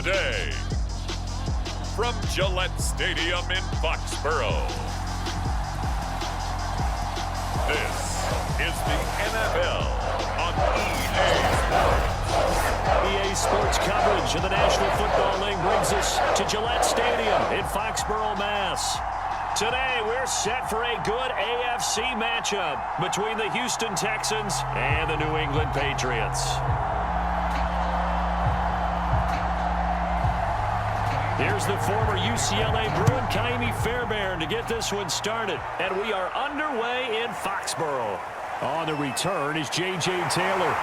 today. From Gillette Stadium in Foxborough, this is the NFL on EA Sports. EA Sports coverage of the National Football League brings us to Gillette Stadium in Foxborough, Mass. Today, we're set for a good AFC matchup between the Houston Texans and the New England Patriots. Here's the former UCLA Bruin, Kaimi Fairbairn, to get this one started. And we are underway in Foxborough. On the return is J.J. Taylor.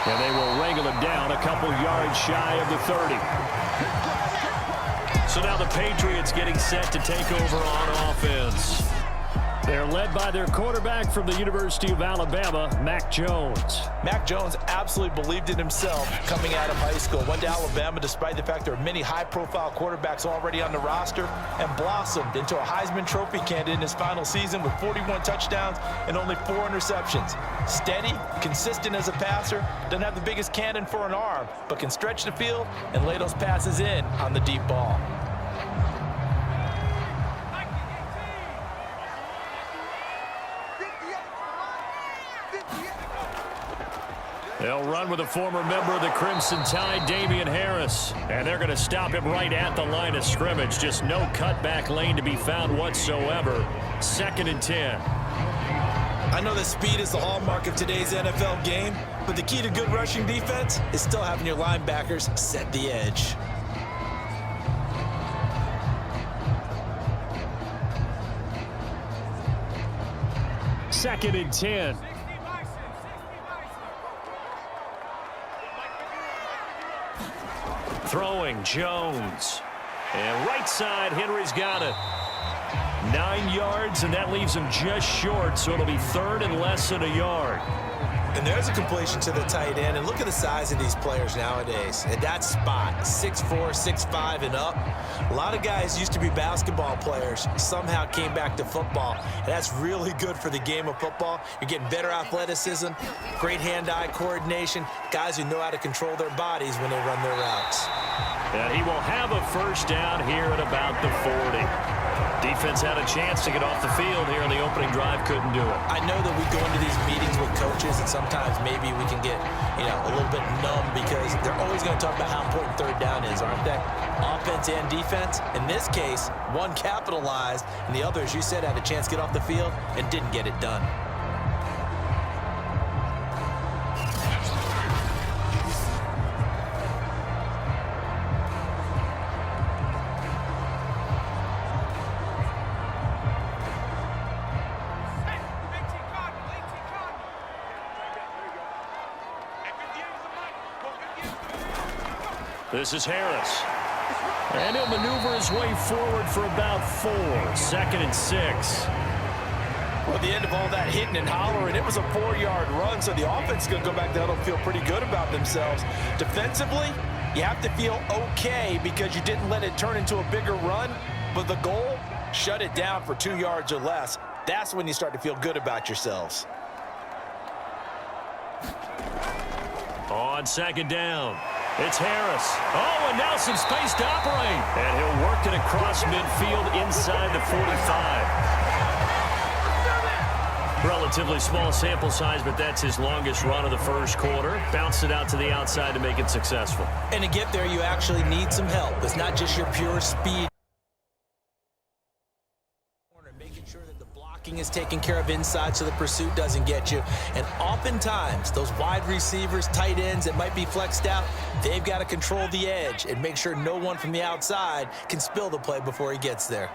And they will wrangle him down a couple yards shy of the 30. So now the Patriots getting set to take over on offense. They're led by their quarterback from the University of Alabama, Mac Jones. Mac Jones absolutely believed in himself coming out of high school. Went to Alabama despite the fact there are many high-profile quarterbacks already on the roster and blossomed into a Heisman Trophy candidate in his final season with 41 touchdowns and only 4 interceptions. Steady, consistent as a passer, doesn't have the biggest cannon for an arm, but can stretch the field and lay those passes in on the deep ball. They'll run with a former member of the Crimson Tide, Damian Harris. And they're going to stop him right at the line of scrimmage. Just no cutback lane to be found whatsoever. 2nd and 10. I know that speed is the hallmark of today's NFL game, but the key to good rushing defense is still having your linebackers set the edge. Second and 10. Throwing, Jones. And right side, Henry's got it. 9 yards, and that leaves him just short, so it'll be 3rd and less than a yard. And there's a completion to the tight end, and look at the size of these players nowadays. At that spot, 6'4", 6'5", and up. A lot of guys used to be basketball players, somehow came back to football, and that's really good for the game of football. You're getting better athleticism, great hand-eye coordination, guys who know how to control their bodies when they run their routes. And he will have a first down here at about the 40. Defense had a chance to get off the field here on the opening drive, couldn't do it. I know that we go into these meetings with coaches, and sometimes maybe we can get, a little bit numb because they're always going to talk about how important 3rd down is, aren't they? Offense and defense. In this case, one capitalized, and the other, as you said, had a chance to get off the field and didn't get it done. This is Harris. And he'll maneuver his way forward for about 4. 2nd and 6. Well, at the end of all that hitting and hollering, it was a 4-yard run, so the offense is going to go back there and feel pretty good about themselves. Defensively, you have to feel okay because you didn't let it turn into a bigger run, but the goal, shut it down for 2 yards or less. That's when you start to feel good about yourselves. On 2nd down. It's Harris. Oh, and now some space to operate. And he'll work it across midfield inside the 45. Relatively small sample size, but that's his longest run of the first quarter. Bounced it out to the outside to make it successful. And to get there, you actually need some help. It's not just your pure speed. Making sure that the blocking is taken care of inside so the pursuit doesn't get you. And oftentimes, those wide receivers, tight ends that might be flexed out, they've got to control the edge and make sure no one from the outside can spill the play before he gets there.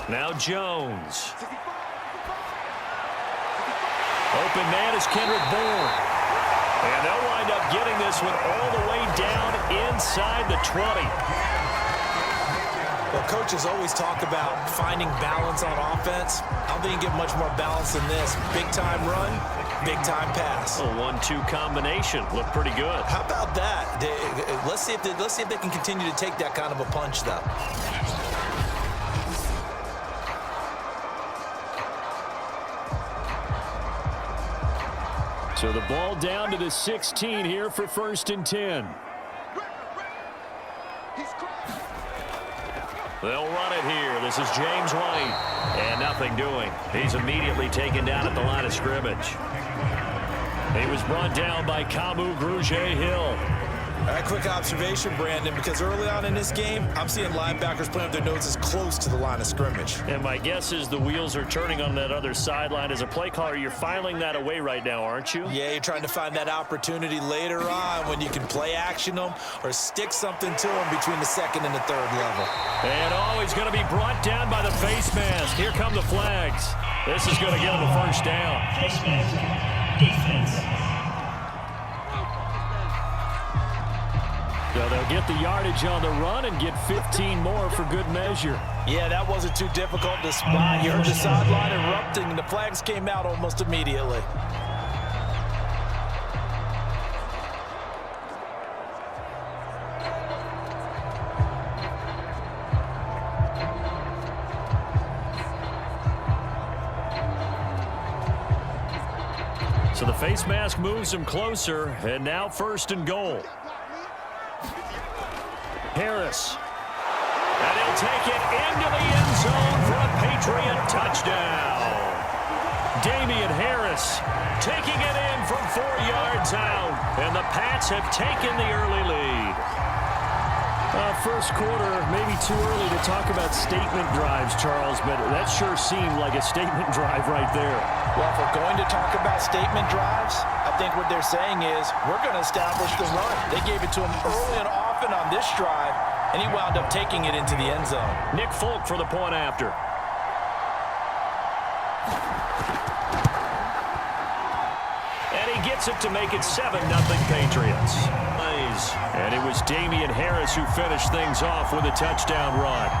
Now Jones. Open man is Kendrick Bourne. And they'll wind up getting this one all the way down inside the 20. Well, coaches always talk about finding balance on offense. I don't think you can get much more balance than this. Big-time run, big-time pass. A 1-2 combination. Looked pretty good. How about that? Let's see if they can continue to take that kind of a punch, though. So the ball down to the 16 here for 1st and 10. They'll run it here. This is James White. And nothing doing. He's immediately taken down at the line of scrimmage. He was brought down by Kamu Grugier-Hill. A quick observation, Brandon, because early on in this game, I'm seeing linebackers playing with their noses close to the line of scrimmage. And my guess is the wheels are turning on that other sideline. As a play caller, you're filing that away right now, aren't you? Yeah, you're trying to find that opportunity later on when you can play action them or stick something to them between the second and the third level. And he's going to be brought down by the face mask. Here come the flags. This is going to get him a first down. Face mask. Defense. So they'll get the yardage on the run and get 15 more for good measure. Yeah, that wasn't too difficult to spot. You heard the sideline erupting, and the flags came out almost immediately. So the face mask moves him closer, and now first and goal. Harris. And he'll take it into the end zone for a Patriot touchdown. Damian Harris taking it in from 4 yards out. And the Pats have taken the early lead. First quarter, maybe too early to talk about statement drives, Charles, but that sure seemed like a statement drive right there. Well, if we're going to talk about statement drives, I think what they're saying is we're going to establish the run. They gave it to him early and often on this drive, and he wound up taking it into the end zone. Nick Folk for the point after. And he gets it to make it 7-0 Patriots. And it was Damian Harris who finished things off with a touchdown run.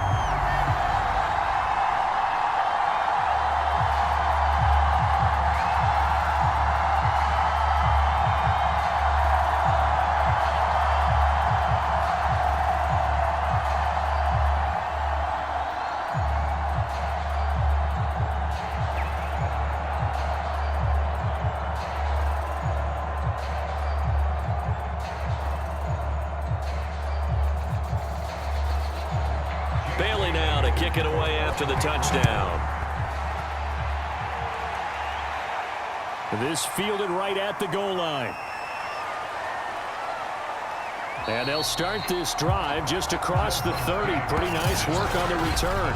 Bailey now to kick it away after the touchdown. This fielded right at the goal line. And they'll start this drive just across the 30. Pretty nice work on the return.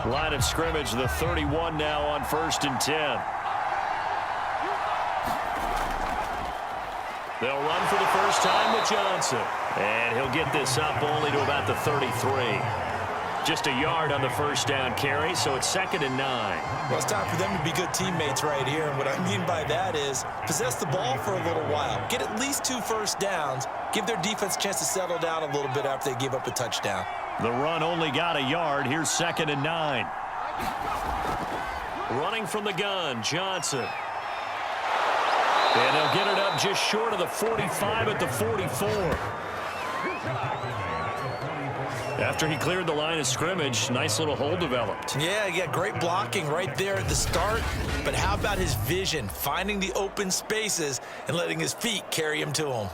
Line of scrimmage, the 31 now on 1st and 10. They'll run for the first time with Johnson. And he'll get this up only to about the 33. Just a yard on the first down carry, so it's 2nd and 9. Well, it's time for them to be good teammates right here. And what I mean by that is possess the ball for a little while. Get at least 2 first downs. Give their defense a chance to settle down a little bit after they give up a touchdown. The run only got a yard. Here's 2nd and 9. Running from the gun, Johnson. And they'll get it up just short of the 45 at the 44. After he cleared the line of scrimmage, nice little hole developed. Yeah, great blocking right there at the start. But how about his vision, finding the open spaces and letting his feet carry him to him?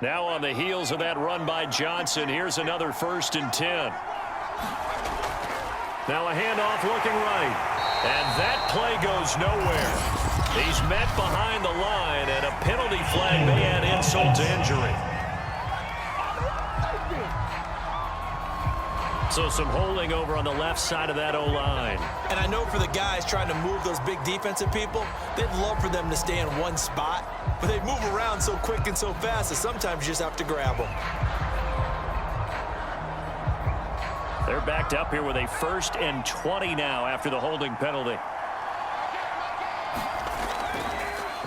Now on the heels of that run by Johnson, here's another 1st and 10. Now a handoff looking right. And that play goes nowhere. He's met behind the line, and a penalty flag may add insult to injury. So some holding over on the left side of that O-line. And I know for the guys trying to move those big defensive people, they'd love for them to stay in one spot, but they move around so quick and so fast that sometimes you just have to grab them. They're backed up here with a 1st and 20 now after the holding penalty.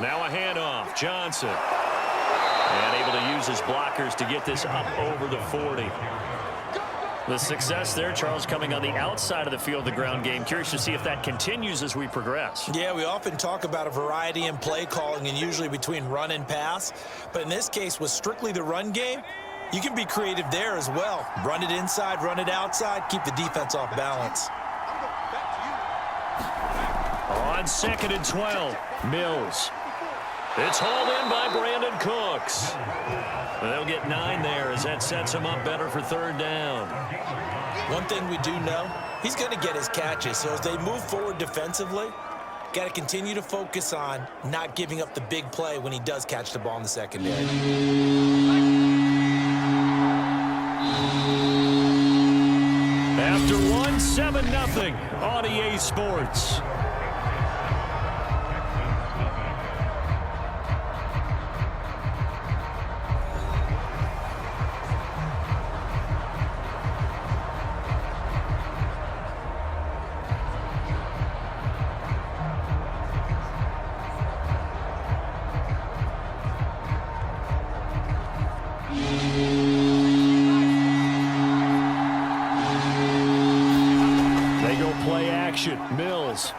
Now a handoff, Johnson. And able to use his blockers to get this up over the 40. The success there, Charles, coming on the outside of the field, the ground game. Curious to see if that continues as we progress. Yeah, we often talk about a variety in play calling and usually between run and pass. But in this case, with strictly the run game, you can be creative there as well. Run it inside, run it outside, keep the defense off balance. On 2nd and 12, Mills. It's hauled in by Brandon Cooks. They'll get 9 there as that sets him up better for 3rd down. One thing we do know, he's going to get his catches. So as they move forward defensively, got to continue to focus on not giving up the big play when he does catch the ball in the secondary. After 7-0 on EA Sports. Mills.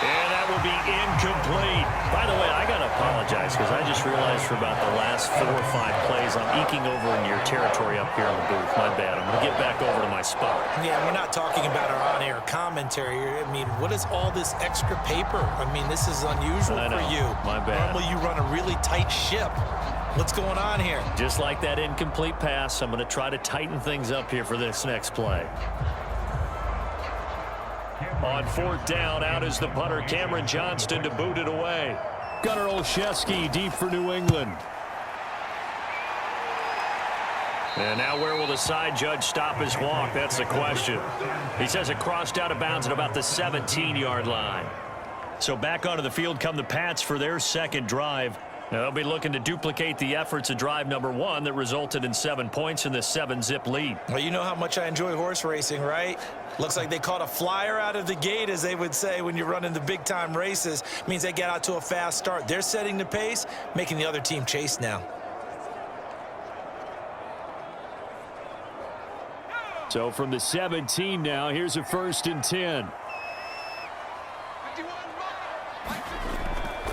And that will be incomplete. By the way, I got to apologize because I just realized for about the last 4 or 5 plays I'm eking over in your territory up here in the booth. My bad. I'm going to get back over to my spot. Yeah, we're not talking about our on-air commentary. I mean, what is all this extra paper? I mean, this is unusual for you. My bad. Normally you run a really tight ship. What's going on here? Just like that incomplete pass, I'm going to try to tighten things up here for this next play. On 4th down, out is the punter, Cameron Johnston, to boot it away. Gunnar Olszewski deep for New England. And now where will the side judge stop his walk? That's the question. He says it crossed out of bounds at about the 17-yard line. So back onto the field come the Pats for their 2nd drive. Now they'll be looking to duplicate the efforts of drive number 1 that resulted in 7 points in the 7-zip lead. Well, you know how much I enjoy horse racing, right? Looks like they caught a flyer out of the gate, as they would say when you're running the big-time races. Means they get out to a fast start. They're setting the pace, making the other team chase now. So from the 17 now, here's a 1st and 10.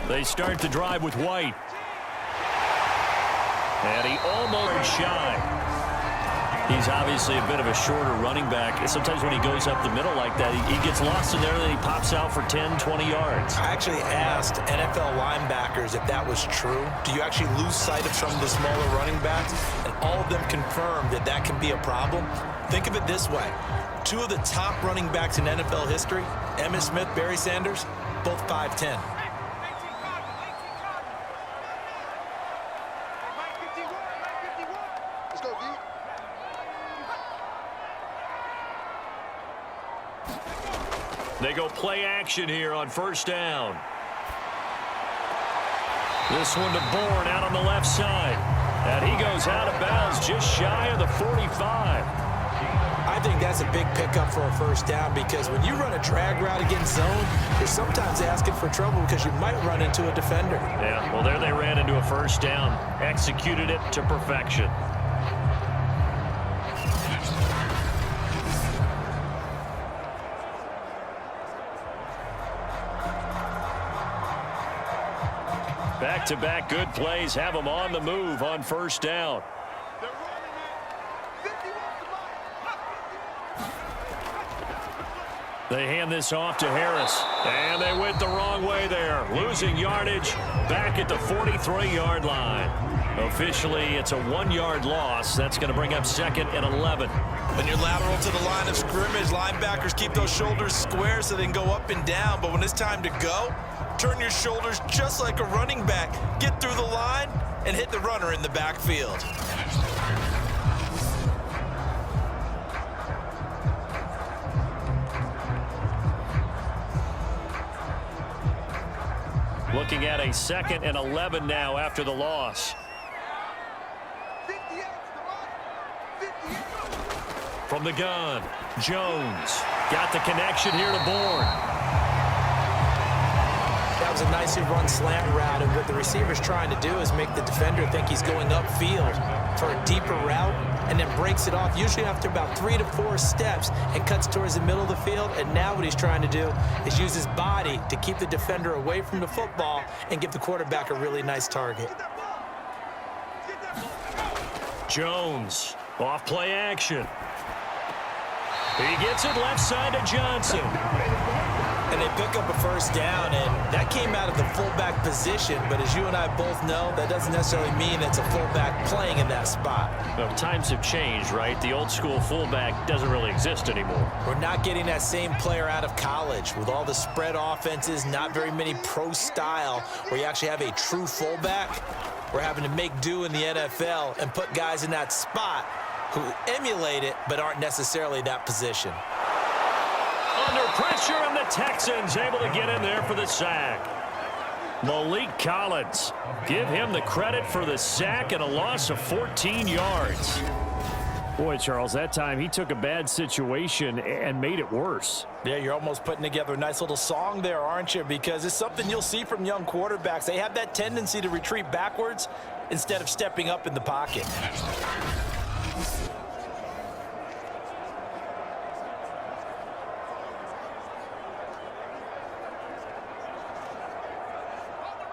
They start the drive with White. And he almost shy. He's obviously a bit of a shorter running back. Sometimes when he goes up the middle like that, he gets lost in there, and then he pops out for 10, 20 yards. I actually asked NFL linebackers if that was true. Do you actually lose sight of some of the smaller running backs? And all of them confirmed that that can be a problem. Think of it this way. 2 of the top running backs in NFL history, Emmitt Smith, Barry Sanders, both 5'10". They go play action here on 1st down. This one to Bourne out on the left side. And he goes out of bounds just shy of the 45. I think that's a big pickup for a 1st down, because when you run a drag route against zone, you're sometimes asking for trouble because you might run into a defender. Yeah, well, there they ran into a 1st down. Executed it to perfection. Back-to-back good plays have them on the move on 1st down. They hand this off to Harris, and they went the wrong way there, losing yardage back at the 43-yard line. Officially, it's a 1-yard loss. That's going to bring up 2nd and 11. When you're lateral to the line of scrimmage, linebackers keep those shoulders square so they can go up and down. But when it's time to go, turn your shoulders just like a running back. Get through the line and hit the runner in the backfield. Looking at a 2nd and 11 now after the loss. From the gun, Jones got the connection here to Bourne. That was a nicely run slant route, and what the receiver's trying to do is make the defender think he's going upfield for a deeper route. and then breaks it off, usually after about 3 to 4 steps, and cuts towards the middle of the field. And now what he's trying to do is use his body to keep the defender away from the football and give the quarterback a really nice target. Jones, off play action. He gets it left side to Johnson. And they pick up a first down, and that came out of the fullback position. But as you and I both know, that doesn't necessarily mean it's a fullback playing in that spot. Well, times have changed, right? The old school fullback doesn't really exist anymore. We're not getting that same player out of college with all the spread offenses, not very many pro style where you actually have a true fullback. We're having to make do in the NFL and put guys in that spot who emulate it but aren't necessarily that position. Under pressure, and the Texans able to get in there for the sack. Malik Collins, give him the credit for the sack and a loss of 14 yards. Boy, Charles, that time he took a bad situation and made it worse. Yeah, you're almost putting together a nice little song there, aren't you? Because it's something you'll see from young quarterbacks. They have that tendency to retreat backwards instead of stepping up in the pocket.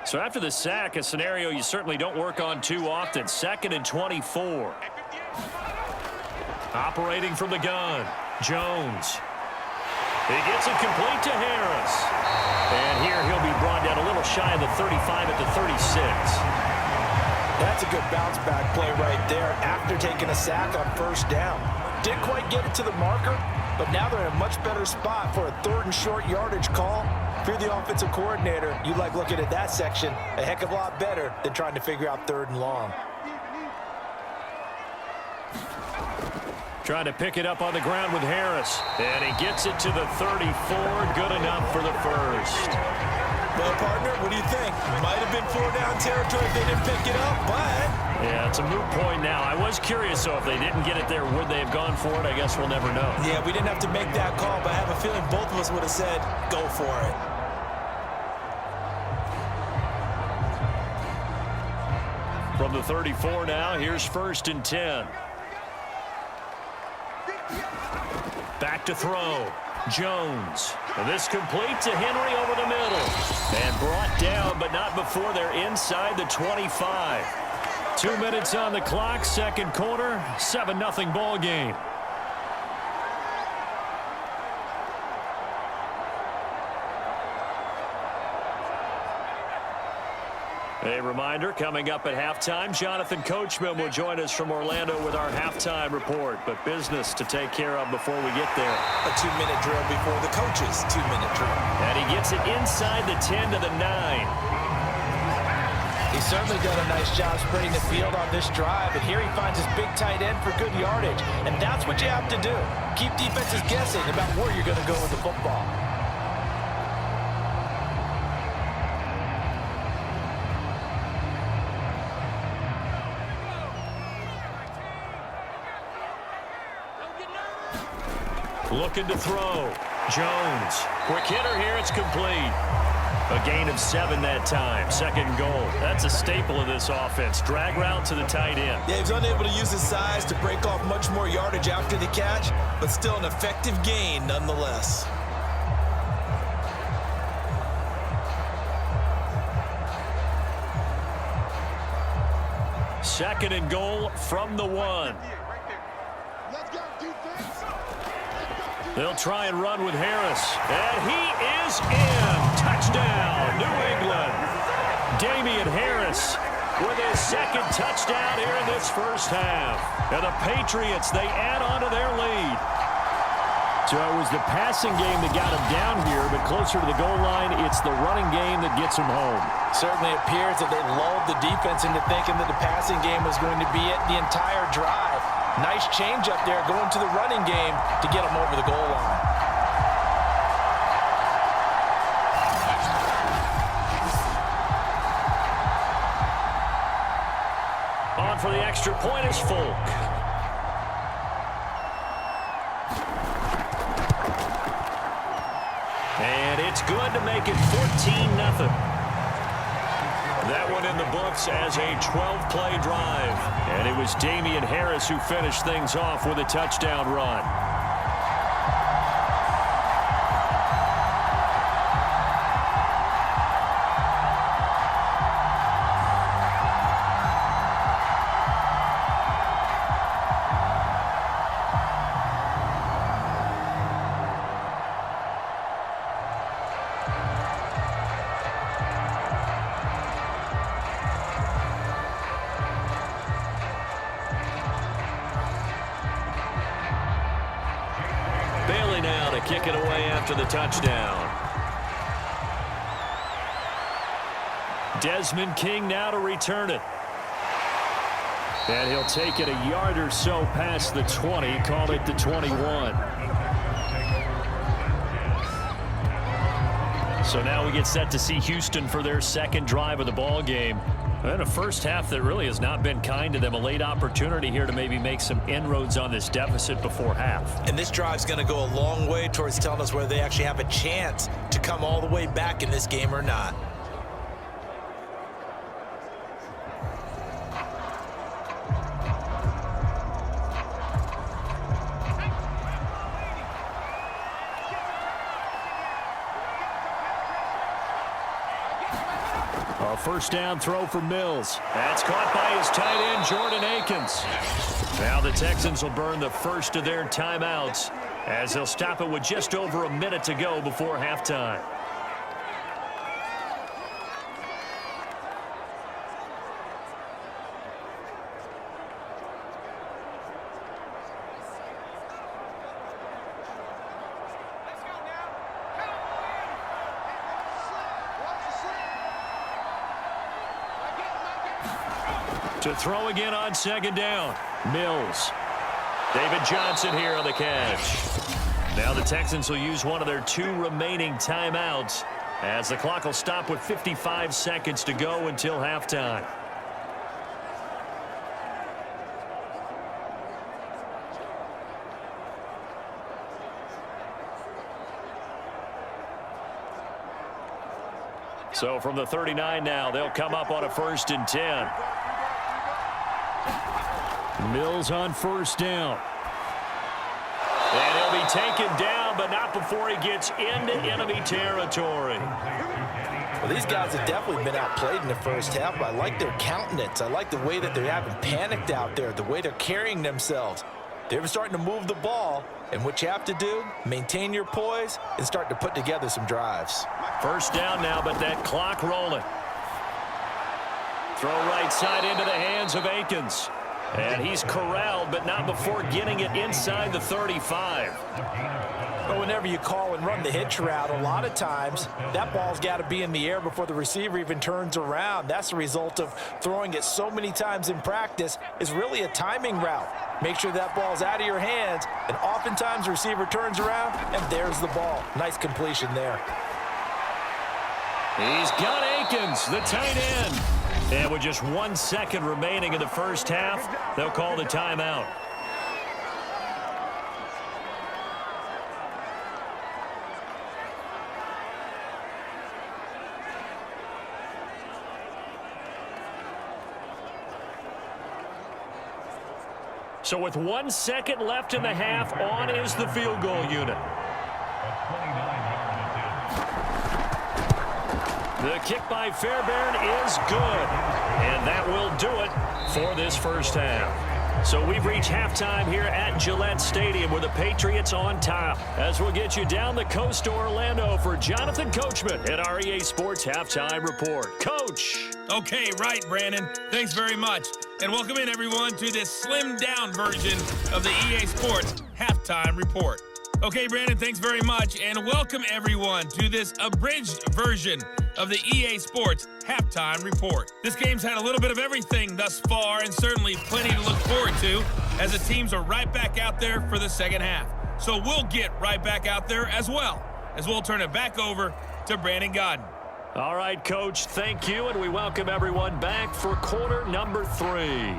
So after the sack, a scenario you certainly don't work on too often. 2nd and 24. Operating from the gun, Jones. He gets it complete to Harris. And here he'll be brought down a little shy of the 35 at the 36. That's a good bounce back play right there after taking a sack on first down. Didn't quite get it to the marker, but now they're in a much better spot for a 3rd and short yardage call. If you're the offensive coordinator, you like looking at that section a heck of a lot better than trying to figure out 3rd and long. Trying to pick it up on the ground with Harris. And he gets it to the 34. Good enough for the first. Well, partner, what do you think? Might have been 4-down territory if they didn't pick it up, but... Yeah, it's a moot point now. I was curious, though, if they didn't get it there, would they have gone for it? I guess we'll never know. Yeah, we didn't have to make that call, but I have a feeling both of us would have said, go for it. From the 34 now, here's 1st and 10. Back to throw. Jones. And this complete to Henry over the middle. And brought down, but not before they're inside the 25. 2 minutes on the clock, 2nd quarter, 7-0 ball game. A reminder, coming up at halftime, Jonathan Coachman will join us from Orlando with our halftime report. But business to take care of before we get there. A 2-minute drill before the coach's 2-minute drill. And he gets it inside the 10 to the 9. He's certainly done a nice job spreading the field on this drive. And here he finds his big tight end for good yardage. And that's what you have to do. Keep defenses guessing about where you're going to go with the football. Looking to throw. Jones. Quick hitter here. It's complete. A gain of 7 that time. 2nd and goal. That's a staple of this offense. Drag route to the tight end. Yeah, he's unable to use his size to break off much more yardage after the catch, but still an effective gain nonetheless. Second and goal from the 1. They'll try and run with Harris. And he is in. Touchdown, New England. Damian Harris with his 2nd touchdown here in this first half. And the Patriots, they add on to their lead. So it was the passing game that got him down here, but closer to the goal line, it's the running game that gets him home. Certainly appears that they lulled the defense into thinking that the passing game was going to be it the entire drive. Nice change up there going to the running game to get him over the goal line. On for the extra point is Folk. And it's good to make it 14-0. That one in the books as a 12-play drive. And it was Damian Harris who finished things off with a touchdown run. Now to kick it away after the touchdown. Desmond King now to return it. And he'll take it a yard or so past the 20, call it the 21. So now we get set to see Houston for their second drive of the ball game. And a first half that really has not been kind to them. A late opportunity here to maybe make some inroads on this deficit before half. And this drive's going to go a long way towards telling us whether they actually have a chance to come all the way back in this game or not. A first down throw for Mills. That's caught by his tight end, Jordan Akins. Now the Texans will burn the first of their timeouts as they'll stop it with just over a minute to go before halftime. To throw again on second down. Mills. David Johnson here on the catch. Now the Texans will use one of their 2 remaining timeouts as the clock will stop with 55 seconds to go until halftime. So from the 39 now, they'll come up on a 1st and 10. Mills on first down. And he'll be taken down, but not before he gets into enemy territory. Well, these guys have definitely been outplayed in the first half, but I like their countenance. I like the way that they haven't panicked out there, the way they're carrying themselves. They're starting to move the ball, and what you have to do, maintain your poise and start to put together some drives. First down now, but that clock rolling. Throw right side into the hands of Akins. And he's corralled, but not before getting it inside the 35. But whenever you call and run the hitch route, a lot of times that ball's got to be in the air before the receiver even turns around. That's the result of throwing it so many times in practice. Is really a timing route. Make sure that ball's out of your hands, and oftentimes the receiver turns around, and there's the ball. Nice completion there. He's got Akins, the tight end. And with just 1 second remaining in the first half, they'll call the timeout. So with 1 second left in the half, on is the field goal unit. The kick by Fairbairn is good. And that will do it for this first half. So we've reached halftime here at Gillette Stadium with the Patriots on top. As we'll get you down the coast to Orlando for Jonathan Coachman at our EA Sports Halftime Report. Coach. Okay, right, Brandon. Thanks very much. And welcome in, everyone, to this slimmed-down version of the EA Sports Halftime Report. Okay, Brandon, thanks very much. And welcome, everyone, to this abridged version of the EA Sports Halftime Report. This game's had a little bit of everything thus far, and certainly plenty to look forward to as the teams are right back out there for the second half. So we'll get right back out there as well, as we'll turn it back over to Brandon Godden. All right, Coach, thank you, and we welcome everyone back for quarter number 3.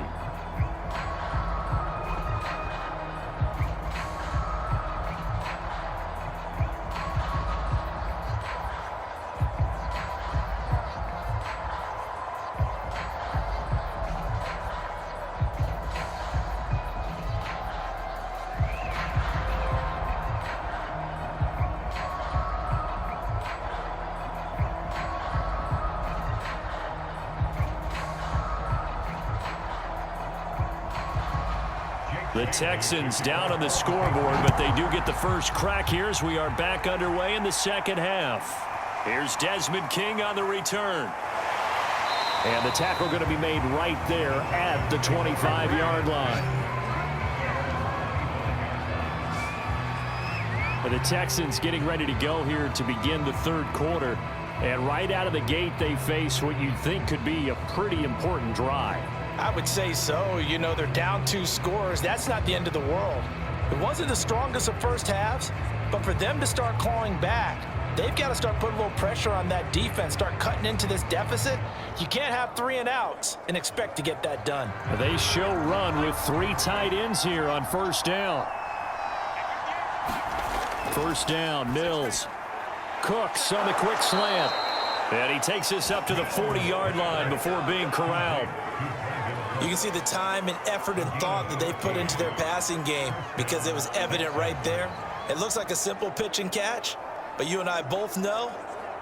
The Texans down on the scoreboard, but they do get the first crack here as we are back underway in the second half. Here's Desmond King on the return. And the tackle going to be made right there at the 25-yard line. And the Texans getting ready to go here to begin the third quarter. And right out of the gate, they face what you'd think could be a pretty important drive. I would say so. You know, they're down 2 scores. That's not the end of the world. It wasn't the strongest of first halves, but for them to start clawing back, they've got to start putting a little pressure on that defense, start cutting into this deficit. You can't have 3 and outs and expect to get that done. They show run with 3 tight ends here on first down. First down, Mills. Cooks on the quick slant. And he takes us up to the 40-yard line before being corralled. You can see the time and effort and thought that they've put into their passing game because it was evident right there. It looks like a simple pitch and catch, but you and I both know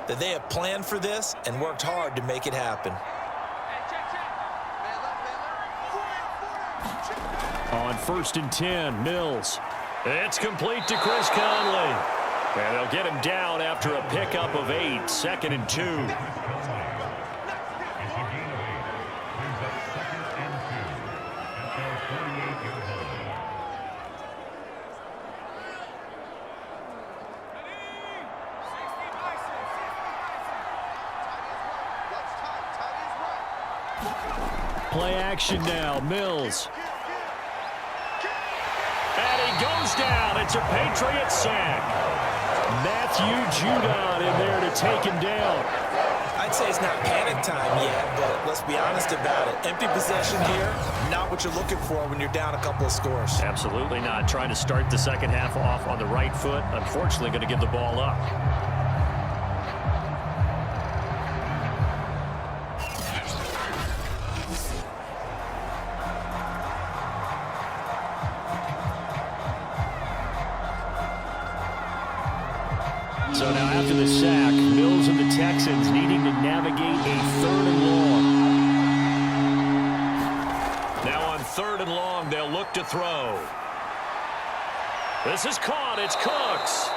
that they have planned for this and worked hard to make it happen. On 1st and 10, Mills. It's complete to Chris Conley. And they'll get him down after a pickup of 8, 2nd and 2. Play action now, Mills. And he goes down. It's a Patriots sack. Matthew Judon in there to take him down. I'd say it's not panic time yet, but let's be honest about it. Empty possession here, not what you're looking for when you're down a couple of scores. Absolutely not. Trying to start the second half off on the right foot. Unfortunately, going to give the ball up. So now after the sack, Mills and the Texans needing to navigate a 3rd and long. Now on 3rd and long, they'll look to throw. This is caught. It's Cooks.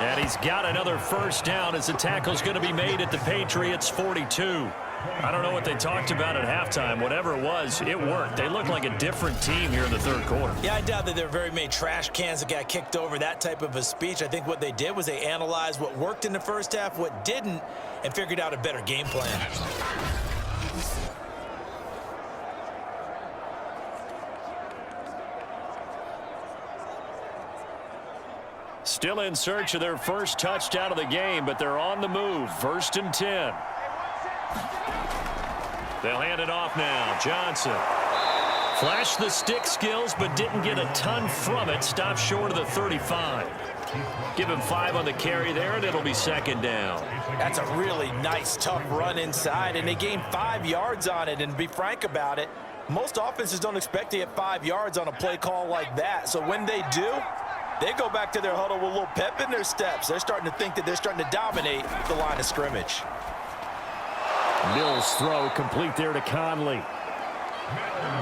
And he's got another first down as the tackle's going to be made at the Patriots 42. I don't know what they talked about at halftime. Whatever it was, it worked. They look like a different team here in the 3rd quarter. Yeah, I doubt that there are very many trash cans that got kicked over, that type of a speech. I think what they did was they analyzed what worked in the first half, what didn't, and figured out a better game plan. Still in search of their first touchdown of the game, but they're on the move. 1st and 10. They'll hand it off now. Johnson. Flashed the stick skills, but didn't get a ton from it. Stopped short of the 35. Give him 5 on the carry there, and it'll be 2nd down. That's a really nice, tough run inside, and they gained 5 yards on it. And to be frank about it, most offenses don't expect to get 5 yards on a play call like that. So when they do, they go back to their huddle with a little pep in their steps. They're starting to think that they're starting to dominate the line of scrimmage. Mills' throw complete there to Conley.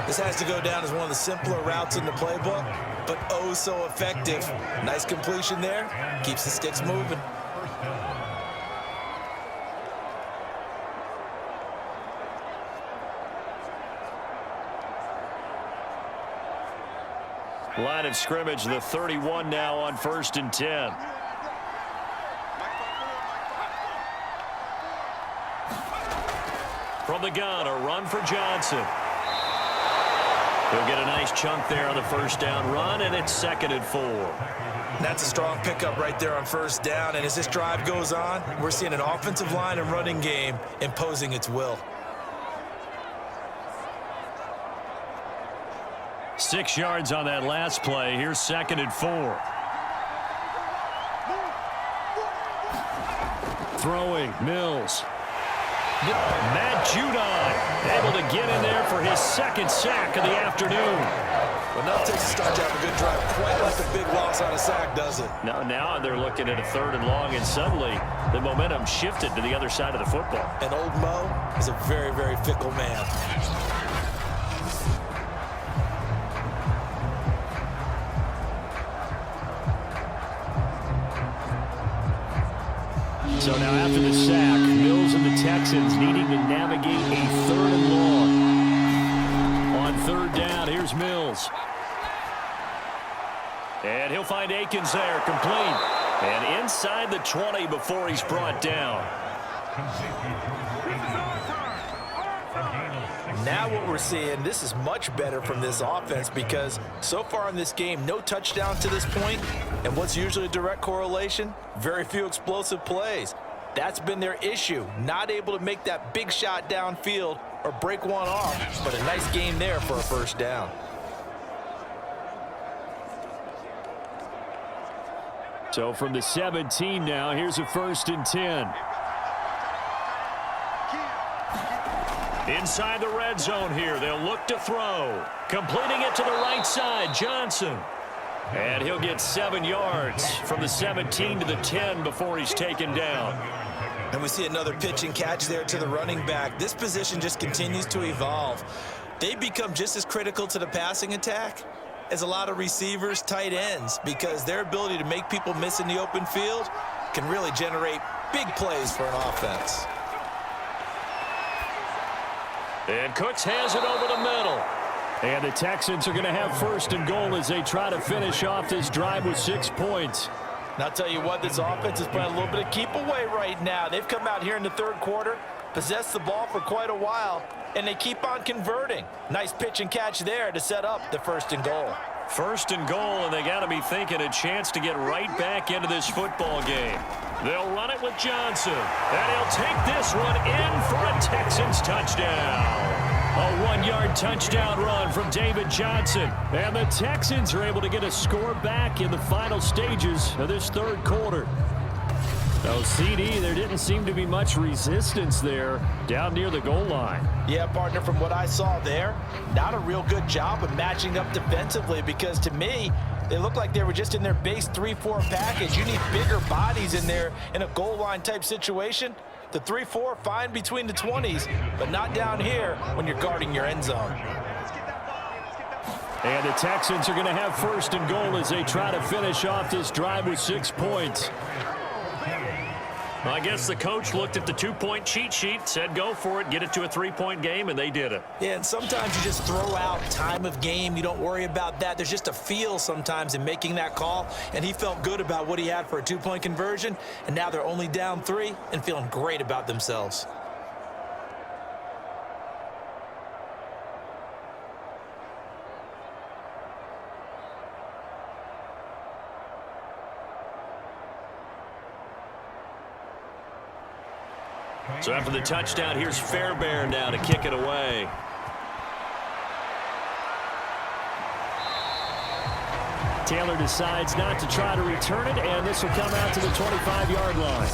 This has to go down as one of the simpler routes in the playbook, but oh so effective. Nice completion there. Keeps the sticks moving. Line of scrimmage, the 31 now on 1st and 10. From the gun, a run for Johnson. He'll get a nice chunk there on the first down run, and it's 2nd and 4. That's a strong pickup right there on first down, and as this drive goes on, we're seeing an offensive line and running game imposing its will. 6 yards on that last play. Here's 2nd and 4. Throwing, Mills. Matt Judon able to get in there for his 2nd sack of the afternoon. Well, now Texas starts to have a good drive. Quite like a big loss on a sack, does it? Now they're looking at a 3rd and long, and suddenly the momentum shifted to the other side of the football. And old Mo is a very, very fickle man. So now after the sack, Mills and the Texans needing to navigate a 3rd and long. On 3rd down, here's Mills. And he'll find Akins there, complete. And inside the 20 before he's brought down. Now what we're seeing, this is much better from this offense because so far in this game, no touchdown to this point. And what's usually a direct correlation? Very few explosive plays. That's been their issue. Not able to make that big shot downfield or break one off, but a nice game there for a 1st down. So from the 17 now, here's a 1st and 10. Inside the red zone here, they'll look to throw. Completing it to the right side, Johnson. And he'll get 7 yards from the 17 to the 10 before he's taken down. And we see another pitch and catch there to the running back. This position just continues to evolve. They become just as critical to the passing attack as a lot of receivers, tight ends, because their ability to make people miss in the open field can really generate big plays for an offense. And Cooks has it over the middle. And the Texans are going to have 1st and goal as they try to finish off this drive with 6 points. And I'll tell you what, this offense is playing a little bit of keep away right now. They've come out here in the 3rd quarter, possessed the ball for quite a while, and they keep on converting. Nice pitch and catch there to set up the 1st and goal. 1st and goal, and they got to be thinking a chance to get right back into this football game. They'll run it with Johnson, and he'll take this one in for a Texans touchdown. A 1-yard touchdown run from David Johnson. And the Texans are able to get a score back in the final stages of this 3rd quarter. So, CD, there didn't seem to be much resistance there down near the goal line. Yeah, partner, from what I saw there, not a real good job of matching up defensively because to me, they look like they were just in their base 3-4 package. You need bigger bodies in there in a goal line type situation. The 3-4, fine between the 20s, but not down here when you're guarding your end zone. And the Texans are going to have 1st and goal as they try to finish off this drive with 6 points. Well, I guess the coach looked at the 2-point cheat sheet, said go for it, get it to a 3-point game, and they did it. Yeah, and sometimes you just throw out time of game. You don't worry about that. There's just a feel sometimes in making that call, and he felt good about what he had for a 2-point conversion, and now they're only down 3 and feeling great about themselves. So after the touchdown, here's Fairbairn now to kick it away. Taylor decides not to try to return it, and this will come out to the 25-yard line.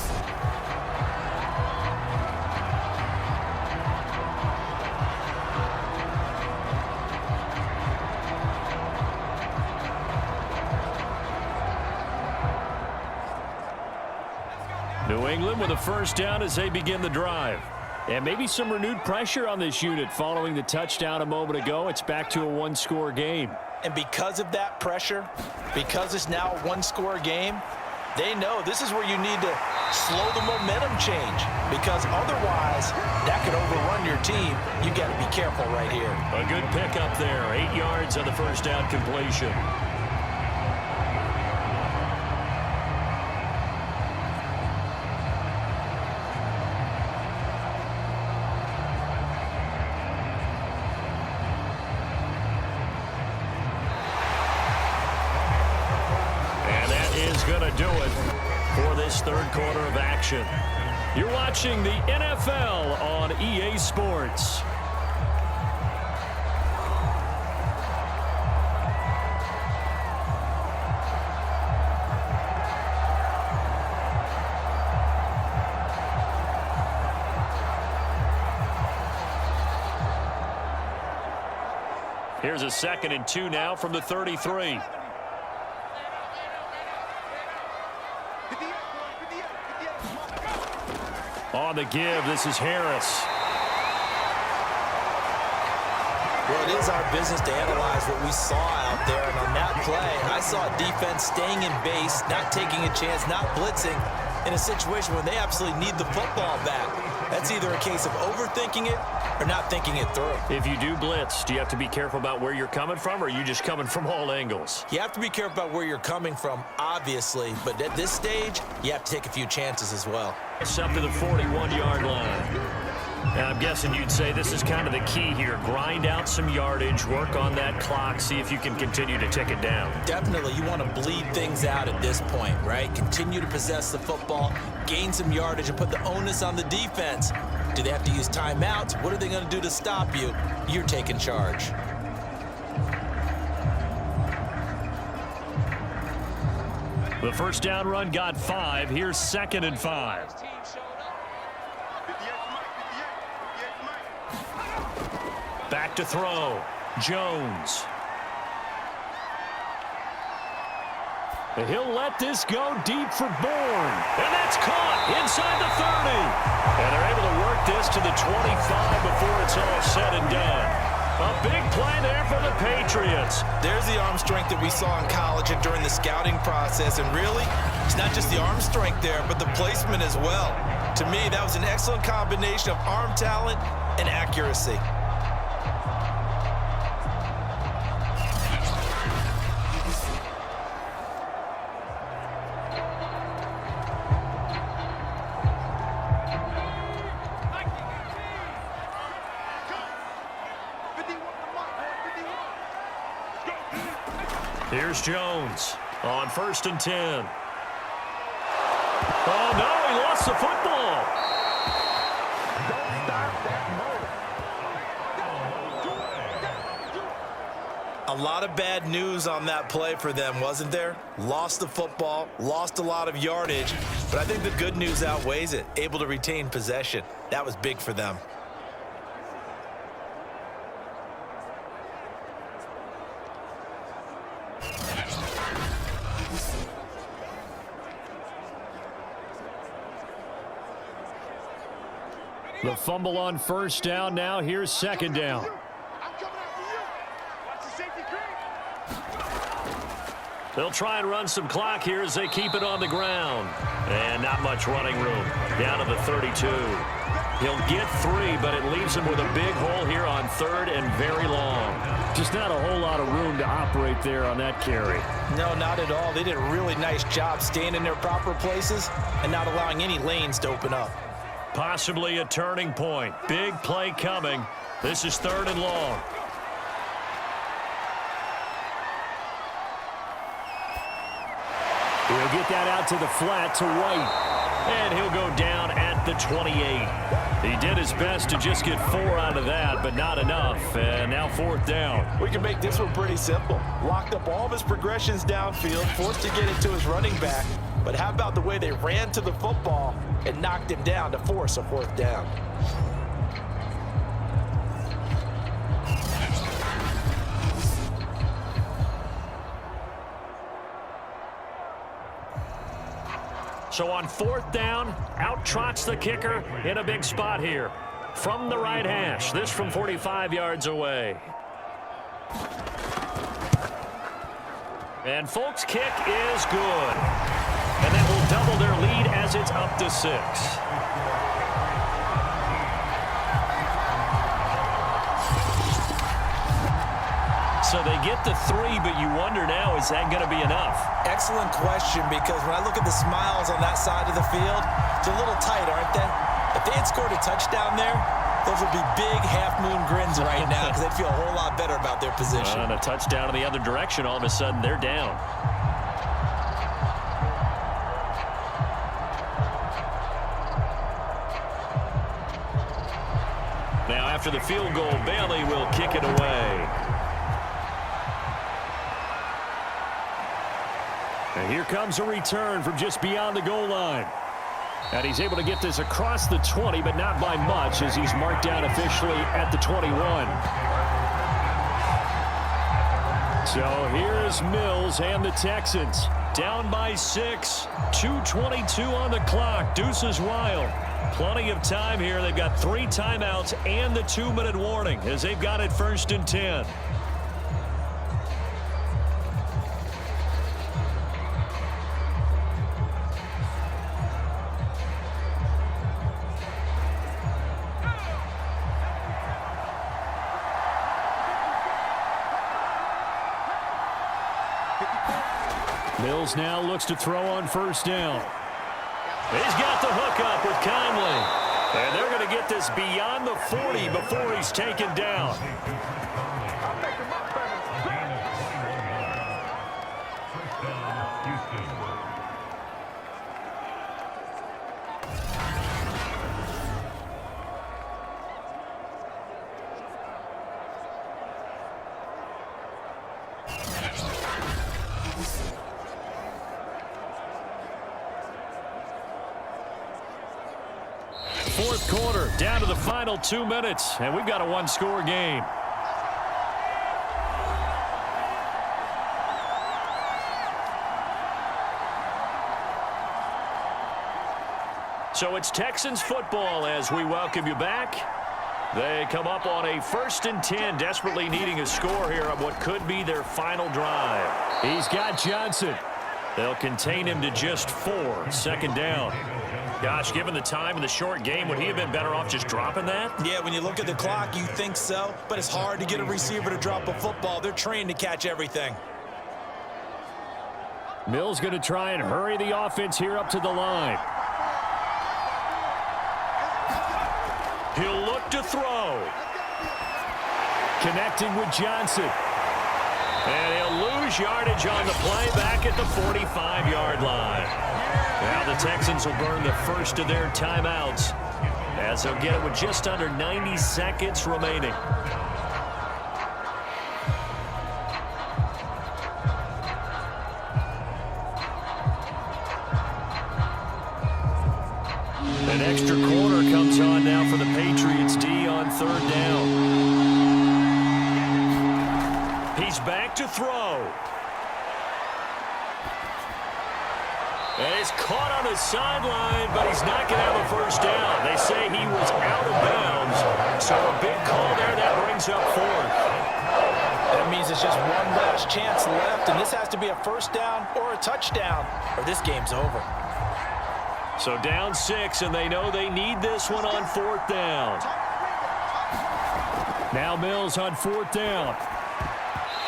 New England with a 1st down as they begin the drive. And maybe some renewed pressure on this unit following the touchdown a moment ago. It's back to a 1-score game. And because of that pressure, because it's now a 1-score game, they know this is where you need to slow the momentum change because otherwise that could overrun your team. You got to be careful right here. A good pickup there. 8 yards on the 1st down completion. Going to do it for this 3rd quarter of action. You're watching the NFL on EA Sports. Here's a 2nd and 2 now from the 33. On the give, this is Harris. Well, it is our business to analyze what we saw out there, and on that play, I saw defense staying in base, not taking a chance, not blitzing, in a situation when they absolutely need the football back. That's either a case of overthinking it or not thinking it through. If you do blitz, do you have to be careful about where you're coming from, or are you just coming from all angles? You have to be careful about where you're coming from, obviously, but at this stage, you have to take a few chances as well. It's up to the 41-yard line. And I'm guessing you'd say this is kind of the key here. Grind out some yardage, work on that clock, see if you can continue to tick it down. Definitely, you want to bleed things out at this point, right? Continue to possess the football, gain some yardage, and put the onus on the defense. Do they have to use timeouts? What are they going to do to stop you? You're taking charge. The first down run got 5. Here's 2nd and 5. Back to throw. Jones. He'll let this go deep for Bourne. And that's caught inside the 30. And they're able to work this to the 25 before it's all said and done. A big play there for the Patriots. There's the arm strength that we saw in college and during the scouting process. And really, it's not just the arm strength there, but the placement as well. To me, that was an excellent combination of arm talent and accuracy. Here's Jones on 1st and 10. Oh, no, he lost the football. A lot of bad news on that play for them, wasn't there? Lost the football, lost a lot of yardage, but I think the good news outweighs it. Able to retain possession. That was big for them. The fumble on 1st down. Now here's 2nd down. They'll try and run some clock here as they keep it on the ground. And not much running room. Down to the 32. He'll get 3, but it leaves him with a big hole here on 3rd and very long. Just not a whole lot of room to operate there on that carry. No, not at all. They did a really nice job staying in their proper places and not allowing any lanes to open up. Possibly a turning point. Big play coming. This is 3rd and long. He'll get that out to the flat to White. And he'll go down at the 28. He did his best to just get 4 out of that, but not enough. And now 4th down. We can make this one pretty simple. Locked up all of his progressions downfield, forced to get it to his running back. But how about the way they ran to the football and knocked him down to force a 4th down? So on 4th down, out trots the kicker in a big spot here. From the right hash, this from 45 yards away. And Folk's kick is good. And that will double their lead as it's up to 6. So they get the 3, but you wonder now, is that going to be enough? Excellent question, because when I look at the smiles on that side of the field, they're a little tight, aren't they? If they had scored a touchdown there, those would be big half-moon grins right now because they'd feel a whole lot better about their position. And a touchdown in the other direction, all of a sudden they're down. Now after the field goal, Bailey will kick it away. And here comes a return from just beyond the goal line. And he's able to get this across the 20, but not by much, as he's marked down officially at the 21. So here's Mills and the Texans. Down by 6, 2:22 on the clock. Deuce is wild. Plenty of time here. They've got 3 timeouts and the 2-minute warning as they've got it 1st and 10. Mills now looks to throw on first down. He's got the hookup with Conley. And they're going to get this beyond the 40 before he's taken down. Fourth quarter, down to the final 2 minutes, and we've got a one-score game. So it's Texans football as we welcome you back. They come up on a 1st and 10, desperately needing a score here on what could be their final drive. He's got Johnson. They'll contain him to just 4, 2nd down. Gosh, given the time in the short game, would he have been better off just dropping that? Yeah, when you look at the clock, you think so, but it's hard to get a receiver to drop a football. They're trained to catch everything. Mills going to try and hurry the offense here up to the line. He'll look to throw. Connecting with Johnson. And he'll lose yardage on the play back at the 45-yard line. Now the Texans will burn the first of their timeouts as they'll get it with just under 90 seconds remaining. An extra quarter comes on now for the Patriots D on 3rd down. He's back to throw. And he's caught on his sideline, but he's not going to have a first down. They say he was out of bounds. So a big call there that brings up 4th. That means it's just one last chance left, and this has to be a first down or a touchdown, or this game's over. So down 6, and they know they need this one on 4th down. Now Mills on 4th down.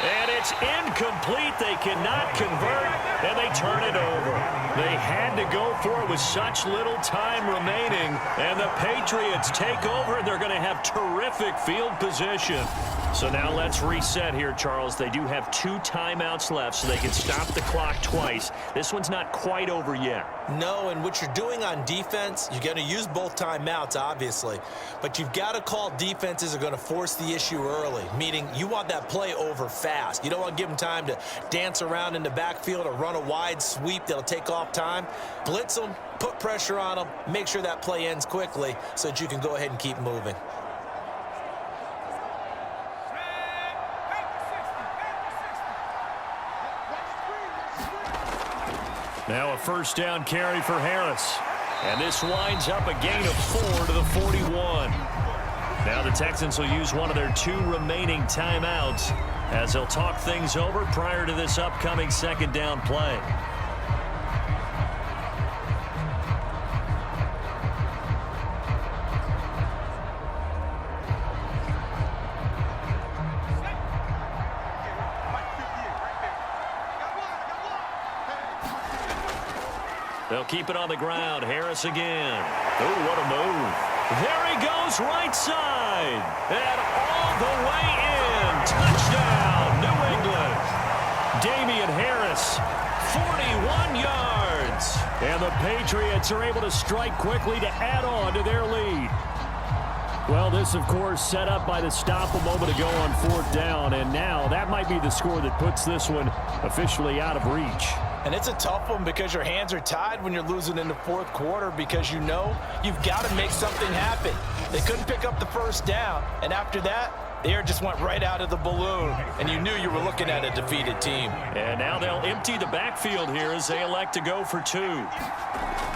And it's incomplete. They cannot convert, and they turn it over. They had to go for it with such little time remaining, and the Patriots take over, and they're going to have terrific field position. So now let's reset here, Charles. They do have 2 timeouts left, so they can stop the clock twice. This one's not quite over yet. No, and what you're doing on defense, you're going to use both timeouts, obviously. But you've got to call defenses are going to force the issue early, meaning you want that play over fast. You don't want to give them time to dance around in the backfield or run a wide sweep that'll take off time. Blitz them, put pressure on them, make sure that play ends quickly so that you can go ahead and keep moving. Now a first down carry for Harris. And this winds up a gain of 4 to the 41. Now the Texans will use one of their 2 remaining timeouts as they'll talk things over prior to this upcoming 2nd down play. They'll keep it on the ground. Harris again. Oh, what a move. There he goes right side. And all the way in. Touchdown, New England. Damian Harris, 41 yards. And the Patriots are able to strike quickly to add on to their lead. Well, this, of course, set up by the stop a moment ago on 4th down. And now that might be the score that puts this one officially out of reach. And it's a tough one because your hands are tied when you're losing in the 4th quarter because you know you've got to make something happen. They couldn't pick up the first down, and after that, the air just went right out of the balloon, and you knew you were looking at a defeated team. And now they'll empty the backfield here as they elect to go for 2.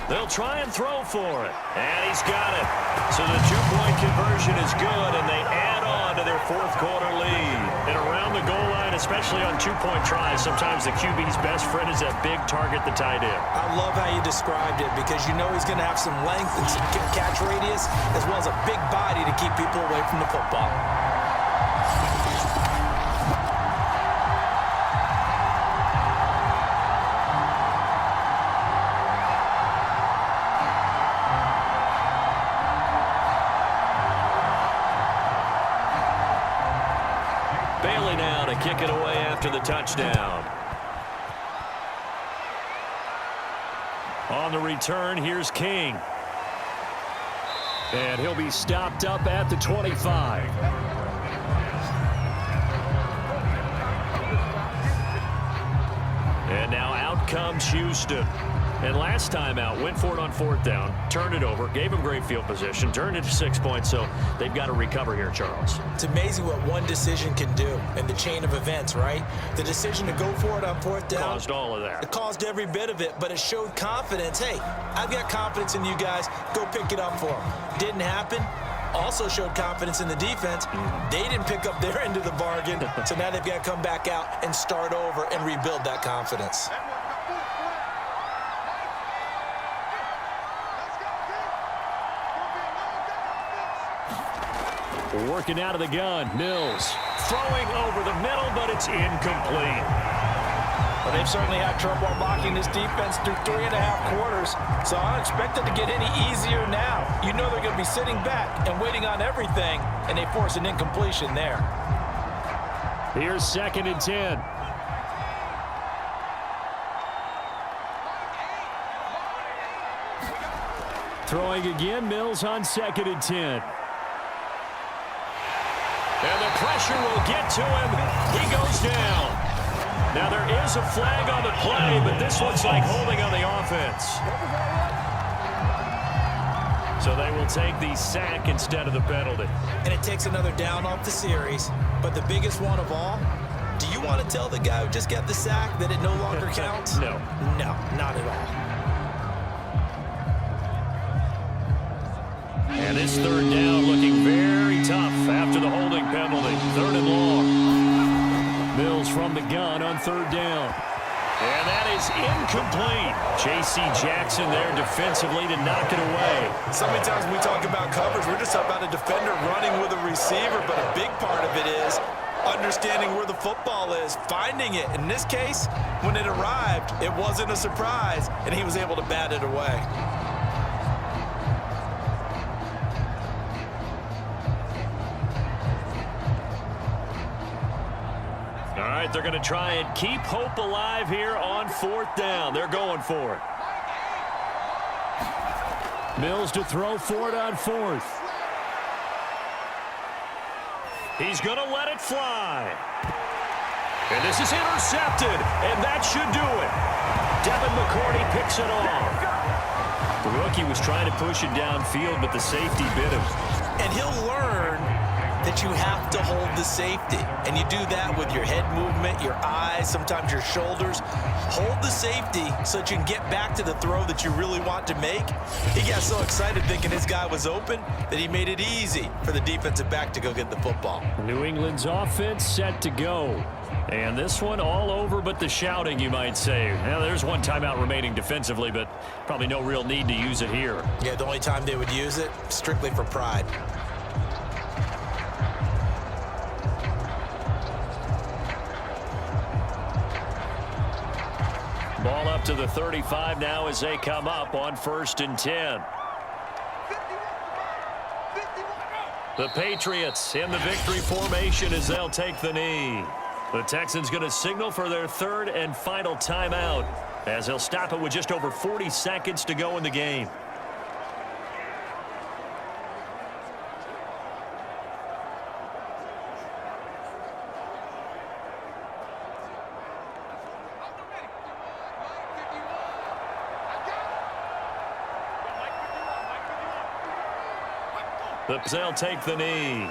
They'll try and throw for it, and he's got it. So the 2-point conversion is good, and they add on to their 4th quarter lead. And around the goal line, especially on 2-point tries, sometimes the QB's best friend is that big target, the tight end. I love how you described it because you know he's going to have some length and some catch radius as well as a big body to keep people away from the football. kick it away after the touchdown. On the return, here's King. And he'll be stopped up at the 25. And now out comes Houston. And last time out, went for it on 4th down, turned it over, gave him great field position, turned it to 6 points, so they've got to recover here, Charles. It's amazing what one decision can do in the chain of events, right? The decision to go for it on 4th down. Caused all of that. It caused every bit of it, but it showed confidence. Hey, I've got confidence in you guys. Go pick it up for them. Didn't happen. Also showed confidence in the defense. They didn't pick up their end of the bargain, so now they've got to come back out and start over and rebuild that confidence. Working out of the gun, Mills throwing over the middle, but it's incomplete. Well, they've certainly had trouble blocking this defense through 3.5 quarters, so I don't expect it to get any easier now. You know they're going to be sitting back and waiting on everything, and they force an incompletion there. Here's 2nd and 10. Throwing again, Mills on 2nd and 10. And the pressure will get to him. He goes down. Now there is a flag on the play, but this looks like holding on the offense. So they will take the sack instead of the penalty. And it takes another down off the series. But the biggest one of all, do you want to tell the guy who just got the sack that it no longer counts? No. No, not at all. And this 3rd down looking very tough after the holding penalty. 3rd and long. Mills from the gun on 3rd down. And that is incomplete. J.C. Jackson there defensively to knock it away. So many times when we talk about coverage, we're just talking about a defender running with a receiver, but a big part of it is understanding where the football is, finding it. In this case, when it arrived, it wasn't a surprise, and he was able to bat it away. All right, they're going to try and keep hope alive here on 4th down. They're going for it. Mills to throw for it on 4th. He's going to let it fly. And this is intercepted, and that should do it. Devin McCourty picks it off. The rookie was trying to push it downfield, but the safety bit him. And he'll learn that you have to hold the safety. And you do that with your head movement, your eyes, sometimes your shoulders. Hold the safety so that you can get back to the throw that you really want to make. He got so excited thinking his guy was open that he made it easy for the defensive back to go get the football. New England's offense set to go. And this one all over but the shouting, you might say. Now, there's one timeout remaining defensively, but probably no real need to use it here. Yeah, the only time they would use it, strictly for pride. Ball up to the 35 now as they come up on 1st and 10. The Patriots in the victory formation as they'll take the knee. The Texans going to signal for their 3rd and final timeout as they'll stop it with just over 40 seconds to go in the game. They'll take the knee.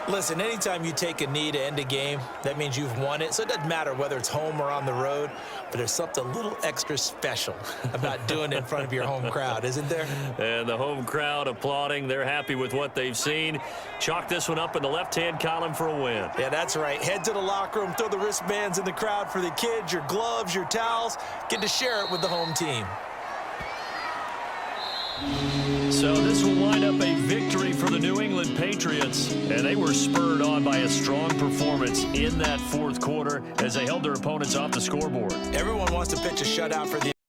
Listen, anytime you take a knee to end a game, that means you've won it. So it doesn't matter whether it's home or on the road, but there's something a little extra special about doing it in front of your home crowd, isn't there? And the home crowd applauding. They're happy with what they've seen. Chalk this one up in the left-hand column for a win. Yeah, that's right. Head to the locker room, throw the wristbands in the crowd for the kids, your gloves, your towels. Get to share it with the home team. So this will wind up a victory for the New England Patriots, and they were spurred on by a strong performance in that 4th quarter as they held their opponents off the scoreboard. Everyone wants to pitch a shutout for the